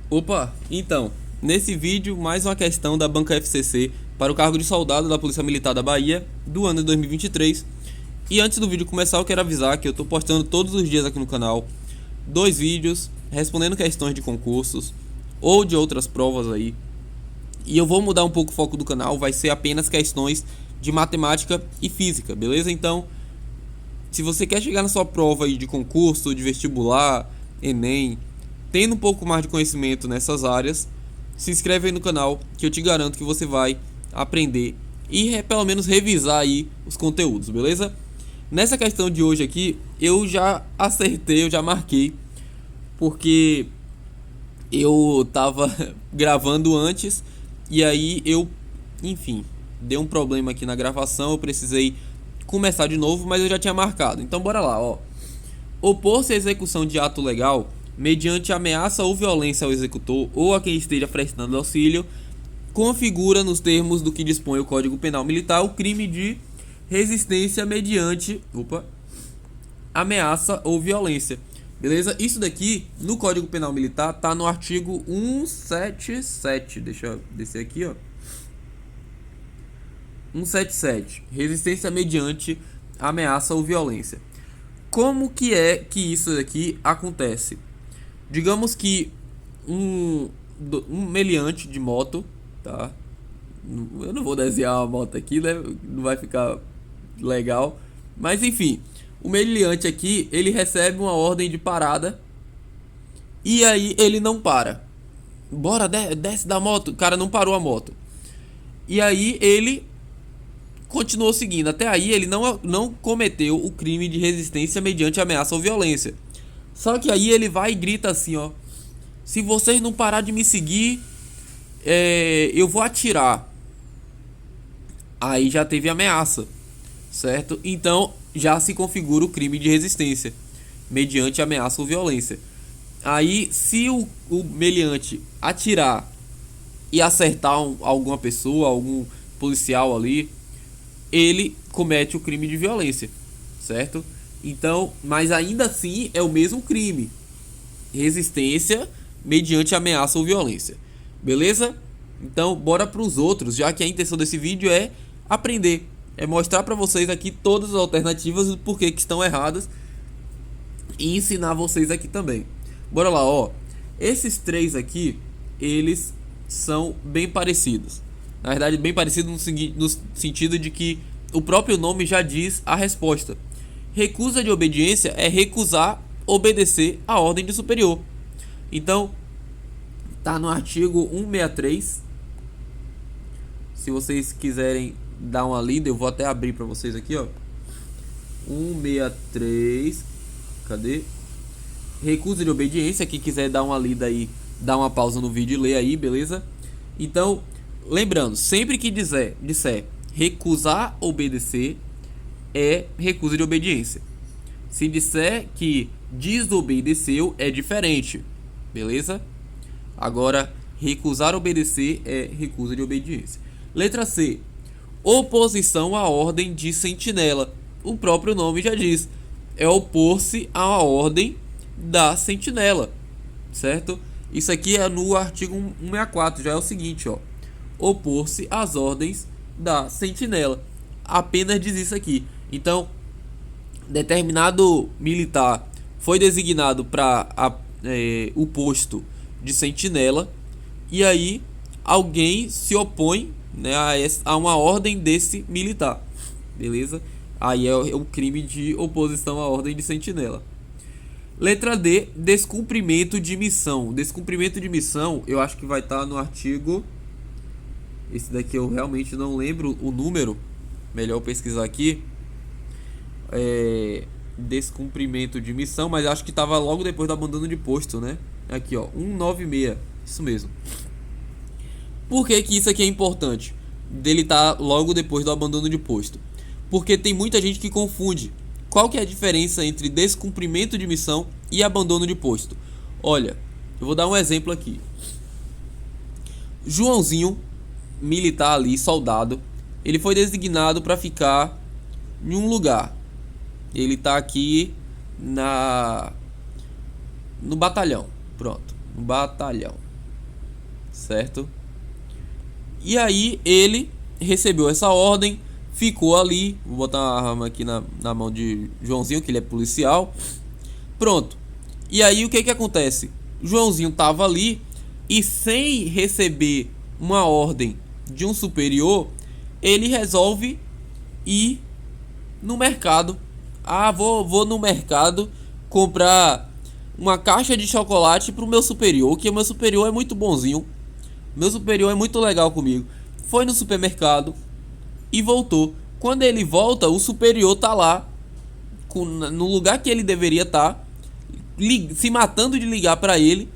Opa, então, nesse vídeo, mais uma questão da banca FCC para o cargo de soldado da Polícia Militar da Bahia do ano de 2023. E antes do vídeo começar, eu quero avisar que eu estou postando todos os dias aqui no canal 2 vídeos respondendo questões de concursos ou de outras provas aí. E eu vou mudar um pouco o foco do canal, vai ser apenas questões de matemática e física, beleza? Então, se você quer chegar na sua prova aí de concurso, de vestibular, Enem, tendo um pouco mais de conhecimento nessas áreas, se inscreve aí no canal que eu te garanto que você vai aprender e pelo menos revisar aí os conteúdos, beleza? Nessa questão de hoje aqui, eu já acertei, eu já marquei, porque eu tava gravando antes e aí enfim, deu um problema aqui na gravação, eu precisei começar de novo, mas eu já tinha marcado. Então bora lá, ó. Opor-se à execução de ato legal mediante ameaça ou violência ao executor ou a quem esteja prestando auxílio configura nos termos do que dispõe o Código Penal Militar o crime de resistência mediante ameaça ou violência. Beleza? Isso daqui no Código Penal Militar tá no artigo 177. Deixa eu descer aqui, ó. 177. Resistência mediante ameaça ou violência. Como que é que isso daqui acontece? Digamos que um meliante de moto, tá? Eu não vou desenhar uma moto aqui, né? Não vai ficar legal. Mas enfim, o meliante aqui, ele recebe uma ordem de parada e aí ele não para. Bora, desce da moto. O cara não parou a moto. E aí ele continuou seguindo. Até aí ele não cometeu o crime de resistência mediante ameaça ou violência. Só que aí ele vai e grita assim, ó: se vocês não parar de me seguir, eu vou atirar. Aí já teve ameaça, certo? Então já se configura o crime de resistência mediante ameaça ou violência. Aí se o meliante atirar e acertar alguma pessoa, algum policial ali, ele comete o crime de violência, certo? Então, mas ainda assim é o mesmo crime, resistência mediante ameaça ou violência, beleza? Então, bora para os outros, já que a intenção desse vídeo é aprender, é mostrar para vocês aqui todas as alternativas do porquê que estão erradas e ensinar vocês aqui também. Bora lá, ó. Esses três aqui, eles são bem parecidos. Na verdade, bem parecido no sentido de que o próprio nome já diz a resposta. Recusa de obediência é recusar obedecer a ordem de superior. Então, tá no artigo 163. Se vocês quiserem dar uma lida, eu vou até abrir para vocês aqui, ó. 163. Cadê? Recusa de obediência. Quem quiser dar uma lida aí, dá uma pausa no vídeo e lê aí, beleza? Então, lembrando, sempre que disser recusar obedecer, é recusa de obediência. Se disser que desobedeceu, é diferente, beleza? Agora, recusar obedecer é recusa de obediência. Letra C. Oposição à ordem de sentinela. O próprio nome já diz. É opor-se à ordem da sentinela, certo? Isso aqui é no artigo 164, já é o seguinte, ó: opor-se às ordens da sentinela. Apenas diz isso aqui. Então, determinado militar foi designado para o posto de sentinela e aí alguém se opõe, né, a uma ordem desse militar, beleza? Aí é o crime de oposição à ordem de sentinela. Letra D, descumprimento de missão. Descumprimento de missão, eu acho que vai estar no artigo... Esse daqui eu realmente não lembro o número. Melhor pesquisar aqui. Descumprimento de missão, mas acho que estava logo depois do abandono de posto, né? Aqui, ó, 196. Isso mesmo. Por que que isso aqui é importante? Dele tá logo depois do abandono de posto. Porque tem muita gente que confunde. Qual que é a diferença entre descumprimento de missão e abandono de posto? Olha, eu vou dar um exemplo aqui. Joãozinho, militar ali, soldado, ele foi designado para ficar em um lugar. Ele tá aqui no batalhão. Pronto, no batalhão. certo? E aí ele recebeu essa ordem, ficou ali. Vou botar a arma aqui na mão de Joãozinho, que ele é policial. Pronto. E aí o que que acontece? Joãozinho tava ali e, sem receber uma ordem de um superior, ele resolve ir no mercado. Ah, vou no mercado comprar uma caixa de chocolate pro meu superior, que o meu superior é muito bonzinho. Meu superior é muito legal comigo. Foi no supermercado e voltou. Quando ele volta, o superior tá lá no lugar que ele deveria estar, se matando de ligar pra ele,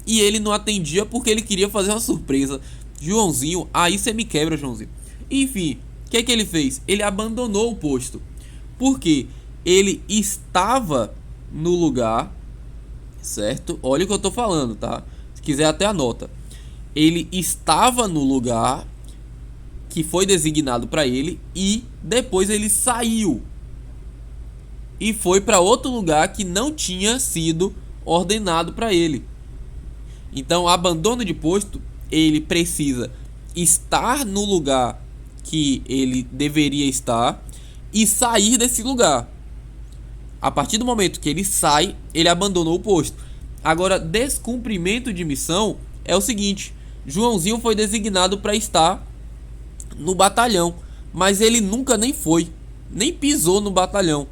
e ele não atendia porque ele queria fazer uma surpresa. Joãozinho, aí você me quebra, Joãozinho. Enfim, o que ele fez? Ele abandonou o posto. Porque ele estava no lugar, certo? Olha o que eu tô falando, tá? Se quiser até anota. Ele estava no lugar que foi designado para ele e depois ele saiu e foi para outro lugar que não tinha sido ordenado para ele. Então, abandono de posto, ele precisa estar no lugar que ele deveria estar e sair desse lugar. A partir do momento que ele sai, ele abandonou o posto. Agora, descumprimento de missão é o seguinte: Joãozinho foi designado para estar no batalhão, mas ele nunca nem foi, nem pisou no batalhão.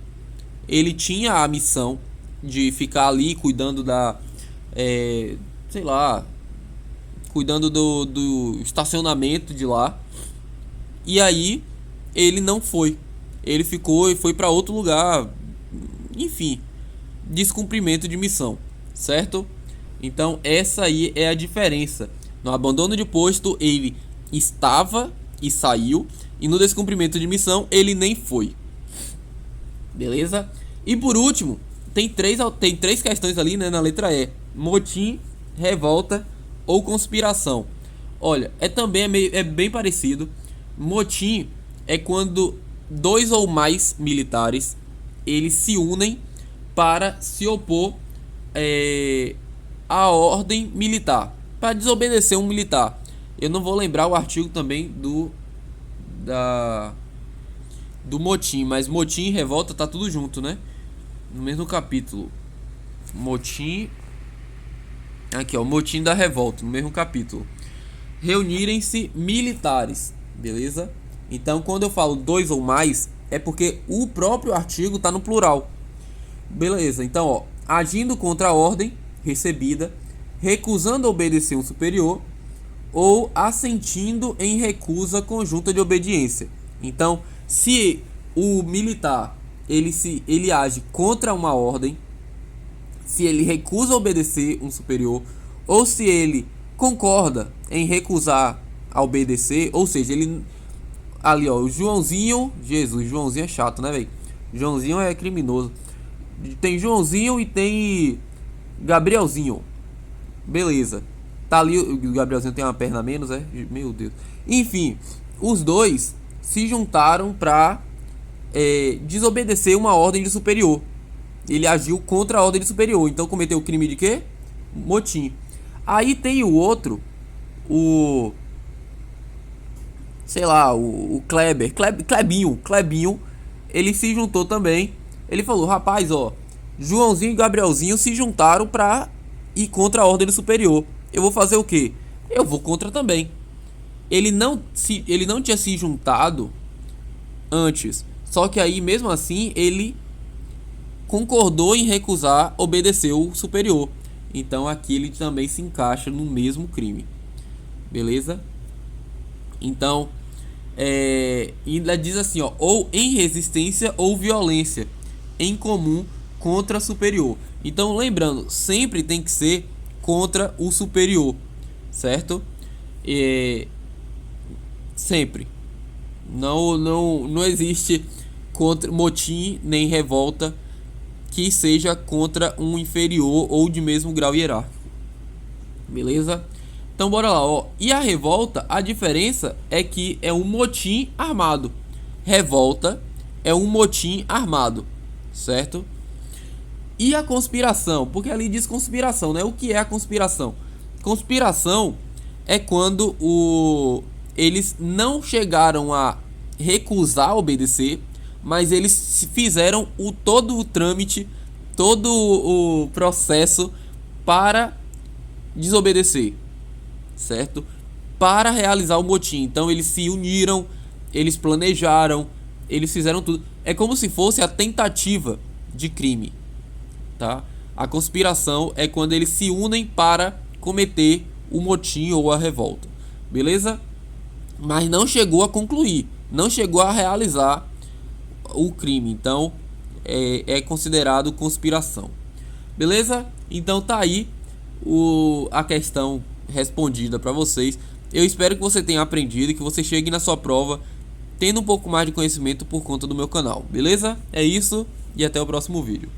Ele tinha a missão de ficar ali cuidando sei lá, cuidando do estacionamento de lá. E aí ele não foi. Ele ficou e foi para outro lugar. Enfim, descumprimento de missão, certo? Então essa aí é a diferença. No abandono de posto ele estava e saiu, e no descumprimento de missão ele nem foi. Beleza? E por último, tem três questões ali, né, na letra E: motim, revolta ou conspiração. Olha, é bem parecido. Motim é quando dois ou mais militares eles se unem para se opor à ordem militar, para desobedecer um militar. Eu não vou lembrar o artigo também do motim, mas motim e revolta tá tudo junto, né? No mesmo capítulo. Motim. Aqui, ó, motim da revolta, no mesmo capítulo. Reunirem-se militares, beleza? Então, quando eu falo dois ou mais, é porque o próprio artigo tá no plural. Beleza? Então, ó, agindo contra a ordem recebida, recusando obedecer um superior ou assentindo em recusa conjunta de obediência. Então, se o militar ele age contra uma ordem, se ele recusa obedecer um superior, ou se ele concorda em recusar a obedecer, ou seja, ele ali, ó, o Joãozinho, Jesus, Joãozinho é chato, né, velho? Joãozinho é criminoso. Tem Joãozinho e tem Gabrielzinho. Beleza. Tá ali, o Gabrielzinho tem uma perna a menos, é? Meu Deus. Enfim, os dois se juntaram pra desobedecer uma ordem de superior. Ele agiu contra a ordem de superior, então cometeu o crime de quê? Motim. Aí tem o outro, sei lá, o Clebinho, ele se juntou também. Ele falou: rapaz, ó, Joãozinho e Gabrielzinho se juntaram pra ir contra a ordem do superior. Eu vou fazer o quê? Eu vou contra também. Ele não tinha se juntado antes, só que aí mesmo assim ele concordou em recusar obedecer o superior. Então aqui ele também se encaixa no mesmo crime. Beleza? Então ainda diz assim, ó, ou em resistência ou violência em comum contra superior. Então, lembrando, sempre tem que ser contra o superior, certo? Sempre. Não existe contra motim nem revolta que seja contra um inferior ou de mesmo grau hierárquico. Beleza? Então bora lá, ó. E a revolta, a diferença é que é um motim armado. Revolta é um motim armado, certo? E a conspiração, porque ali diz conspiração, né? O que é a conspiração? Conspiração é quando eles não chegaram a recusar obedecer, mas eles fizeram todo o trâmite, todo o processo para desobedecer, certo? Para realizar o motim. Então eles se uniram, eles planejaram, eles fizeram tudo. É como se fosse a tentativa de crime, tá? A conspiração é quando eles se unem para cometer o motim ou a revolta, beleza? Mas não chegou a concluir, não chegou a realizar o crime, então é considerado conspiração, beleza? Então tá aí a questão respondida para vocês. Eu espero que você tenha aprendido e que você chegue na sua prova tendo um pouco mais de conhecimento por conta do meu canal, beleza? É isso e até o próximo vídeo.